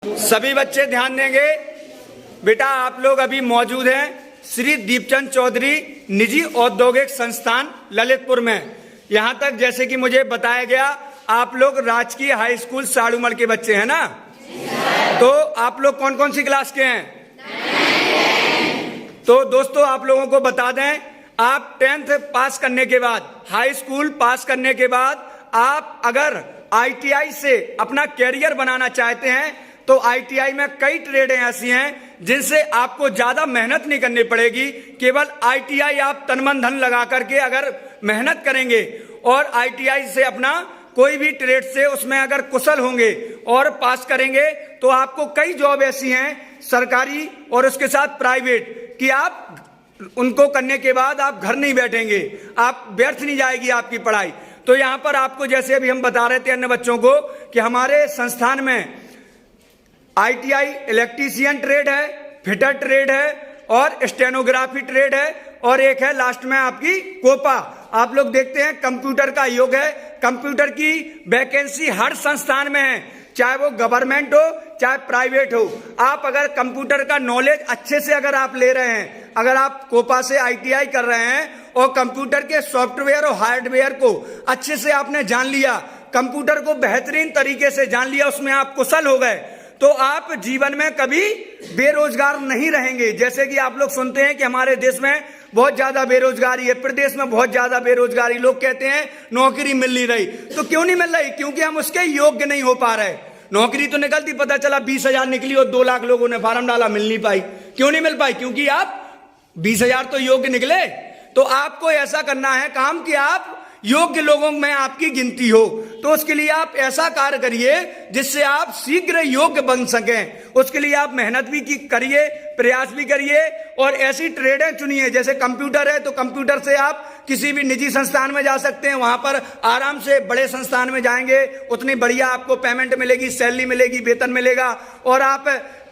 सभी बच्चे ध्यान देंगे। बेटा आप लोग अभी मौजूद हैं श्री दीपचंद चौधरी निजी औद्योगिक संस्थान ललितपुर में। यहाँ तक जैसे कि मुझे बताया गया आप लोग राजकीय हाई स्कूल साड़ूमल के बच्चे हैं ना। तो आप लोग कौन कौन सी क्लास के हैं? तो दोस्तों आप लोगों को बता दें, आप 10th पास करने के बाद, हाई स्कूल पास करने के बाद आप अगर ITI से अपना कैरियर बनाना चाहते हैं तो ITI में कई ट्रेडें ऐसी हैं जिनसे आपको ज्यादा मेहनत नहीं करनी पड़ेगी। केवल ITI आप तन मन धन लगा करके अगर मेहनत करेंगे और ITI से अपना कोई भी ट्रेड से उसमें अगर कुशल होंगे और पास करेंगे तो आपको कई जॉब ऐसी हैं सरकारी और उसके साथ प्राइवेट कि आप उनको करने के बाद आप घर नहीं बैठेंगे, आप व्यर्थ नहीं जाएगी आपकी पढ़ाई। तो यहाँ पर आपको जैसे अभी हम बता रहे थे अन्य बच्चों को कि हमारे संस्थान में ITI इलेक्ट्रीशियन ट्रेड है, फिटर ट्रेड है और स्टेनोग्राफी ट्रेड है और एक है लास्ट में आपकी कोपा। आप लोग देखते हैं कंप्यूटर का युग है, कंप्यूटर की वैकेंसी हर संस्थान में है, चाहे वो गवर्नमेंट हो चाहे प्राइवेट हो। आप अगर कंप्यूटर का नॉलेज अच्छे से अगर आप ले रहे हैं, अगर आप कोपा से ITI कर रहे हैं और कंप्यूटर के सॉफ्टवेयर और हार्डवेयर को अच्छे से आपने जान लिया, कंप्यूटर को बेहतरीन तरीके से जान लिया, उसमें आप कुशल हो गए, तो आप जीवन में कभी बेरोजगार नहीं रहेंगे। जैसे कि आप लोग सुनते हैं कि हमारे देश में बहुत ज्यादा बेरोजगारी है, प्रदेश में बहुत ज्यादा बेरोजगारी, लोग कहते हैं नौकरी मिल नहीं रही। तो क्यों नहीं मिल रही? क्योंकि हम उसके योग्य नहीं हो पा रहे। नौकरी तो निकलती, पता चला 20,000 निकली और 2 लाख लोगों ने फार्म डाला, मिल नहीं पाई। क्यों नहीं मिल पाई? क्योंकि आप 20,000 तो योग्य निकले। तो आपको ऐसा करना है काम कि आप योग्य लोगों में आपकी गिनती हो। तो उसके लिए आप ऐसा कार्य करिए जिससे आप शीघ्र योग्य बन सकें। उसके लिए आप मेहनत भी करिए, प्रयास भी करिए और ऐसी ट्रेडें चुनिए। जैसे कंप्यूटर है तो कंप्यूटर से आप किसी भी निजी संस्थान में जा सकते हैं, वहां पर आराम से बड़े संस्थान में जाएंगे, उतनी बढ़िया आपको पेमेंट मिलेगी, सैलरी मिलेगी, वेतन मिलेगा। और आप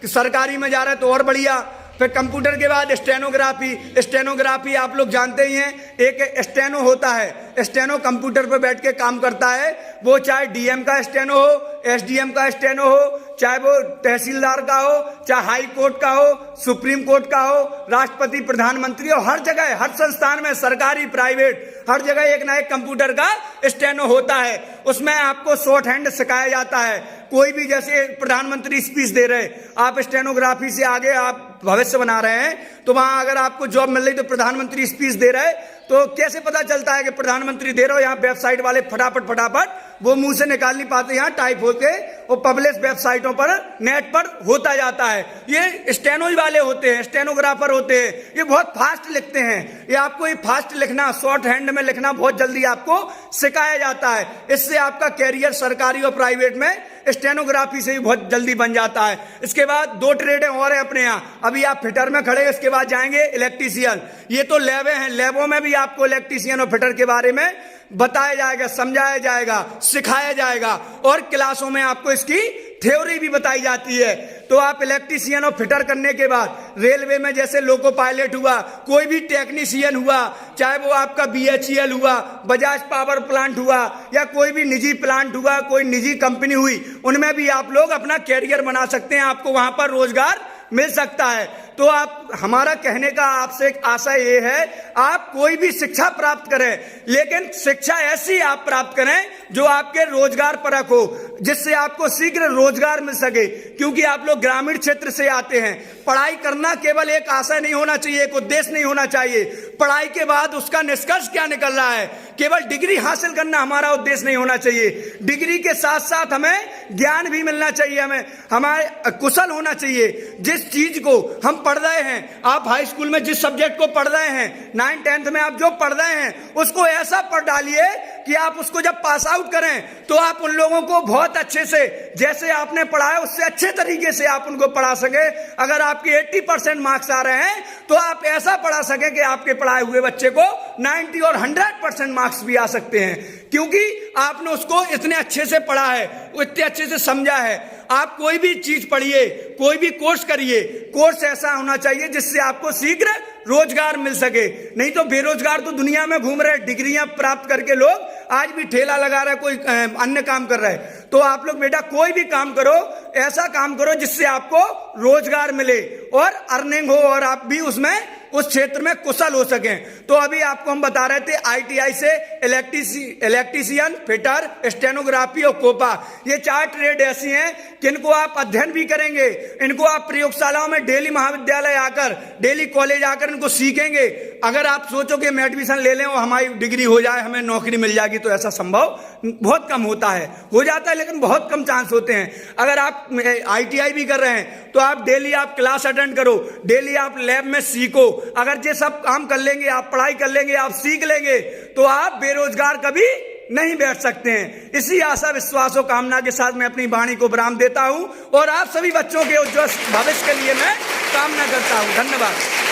सरकारी में जा रहे हैं तो और बढ़िया। फिर कंप्यूटर के बाद स्टेनोग्राफी आप लोग जानते ही हैं, एक स्टेनो होता है, स्टेनो कंप्यूटर पर बैठ के काम करता है। वो चाहे DM का स्टेनो हो, SDM का स्टेनो हो, चाहे वो तहसीलदार का हो, चाहे हाई कोर्ट का हो, सुप्रीम कोर्ट का हो, राष्ट्रपति प्रधानमंत्री हो, हर जगह हर संस्थान में सरकारी प्राइवेट हर जगह एक ना एक कंप्यूटर का स्टेनो होता है। उसमें आपको शॉर्ट हैंड सिखाया जाता है। कोई भी जैसे प्रधानमंत्री स्पीच दे रहे, आप स्टेनोग्राफी से आगे आप भविष्य बना रहे हैं, तो वहां अगर आपको जॉब मिल रही तो प्रधानमंत्री स्पीच दे रहे, तो कैसे पता चलता है कि प्रधानमंत्री दे रहे हो? यहाँ वेबसाइट वाले फटाफट वो मुंह से निकाल नहीं पाते, यहाँ टाइप होके वो पब्लिश वेबसाइटों पर नेट पर होता जाता है। ये स्टेनोज वाले होते हैं, स्टेनोग्राफर होते हैं, ये बहुत फास्ट लिखते हैं। ये आपको ये फास्ट लिखना, शॉर्ट हैंड में लिखना बहुत जल्दी आपको सिखाया जाता है। इससे आपका कैरियर सरकारी और प्राइवेट में स्टेनोग्राफी से भी बहुत जल्दी बन जाता है। इसके बाद 2 ट्रेडें और हैं अपने यहाँ। अभी आप फिटर में खड़े, इसके बाद जाएंगे इलेक्ट्रीशियन। ये तो लैबें हैं, लैबों में भी आपको इलेक्ट्रीशियन और फिटर के बारे में बताया जाएगा, समझाया जाएगा, सिखाया जाएगा और क्लासों में आपको इसकी थ्योरी भी बताई जाती है। तो आप इलेक्ट्रीशियन और फिटर करने के बाद रेलवे में जैसे लोको पायलट हुआ, कोई भी टेक्नीशियन हुआ, चाहे वो आपका BHEL हुआ, बजाज पावर प्लांट हुआ या कोई भी निजी प्लांट हुआ, कोई निजी कंपनी हुई, उनमें भी आप लोग अपना कैरियर बना सकते हैं। आपको वहां पर रोजगार मिल सकता है। तो आप, हमारा कहने का आपसे एक आशा ये है, आप कोई भी शिक्षा प्राप्त करें, लेकिन शिक्षा ऐसी आप प्राप्त करें जो आपके रोजगार परक हो, जिससे आपको शीघ्र रोजगार मिल सके। क्योंकि आप लोग ग्रामीण क्षेत्र से आते हैं। पढ़ाई करना केवल एक आशा नहीं होना चाहिए, एक उद्देश्य नहीं होना चाहिए। पढ़ाई के बाद उसका निष्कर्ष क्या निकल रहा है, केवल डिग्री हासिल करना हमारा उद्देश्य नहीं होना चाहिए। डिग्री के साथ साथ हमें ज्ञान भी मिलना चाहिए, हमारे कुशल होना चाहिए। जिस चीज को हम पढ़ रहे हैं, आप हाई स्कूल में जिस सब्जेक्ट को पढ़ रहे हैं, 9th 10th में आप जो पढ़ रहे हैं, उसको ऐसा पढ़ डालिए कि आप उसको जब पास आउट करें तो आप उन लोगों को बहुत अच्छे से, जैसे आपने पढ़ा है उससे अच्छे तरीके से आप उनको पढ़ा सके। अगर आपके 80% मार्क्स आ रहे हैं तो आप ऐसा पढ़ा सके कि आपके पढ़ाए हुए बच्चे को 90 और 100% मार्क्स भी आ सकते हैं, क्योंकि आपने उसको इतने अच्छे से पढ़ा है, इतने अच्छे से समझा है। आप कोई भी चीज पढ़िए, कोई भी कोर्स करिए, कोर्स ऐसा होना चाहिए जिससे आपको शीघ्र रोजगार मिल सके। नहीं तो बेरोजगार तो दुनिया में घूम रहे, डिग्रियां प्राप्त करके लोग आज भी ठेला लगा रहा है, कोई अन्य काम कर रहा है। तो आप लोग बेटा कोई भी काम करो, ऐसा काम करो जिससे आपको रोजगार मिले और अर्निंग हो और आप भी उसमें उस क्षेत्र में कुशल हो सकें। तो अभी आपको हम बता रहे थे आईटीआई से इलेक्ट्रीशियन, फिटर, स्टेनोग्राफी और कोपा, ये 4 ट्रेड ऐसी हैं कि इनको आप अध्ययन भी करेंगे, इनको आप प्रयोगशालाओं में डेली महाविद्यालय आकर, डेली कॉलेज आकर इनको सीखेंगे। अगर आप सोचो कि हम एडमिशन ले लें और हमारी डिग्री हो जाए, हमें नौकरी मिल जाएगी, तो ऐसा संभव बहुत कम होता है। हो जाता है लेकिन बहुत कम चांस होते हैं। अगर आप आईटीआई भी कर रहे हैं तो आप डेली आप क्लास अटेंड करो, डेली आप लैब में सीखो। अगर ये सब काम कर लेंगे, आप पढ़ाई कर लेंगे, आप सीख लेंगे, तो आप बेरोजगार कभी नहीं बैठ सकते हैं। इसी आशा विश्वास और कामना के साथ मैं अपनी वाणी को विराम देता हूं और आप सभी बच्चों के उज्जवल भविष्य के लिए मैं कामना करता हूं। धन्यवाद।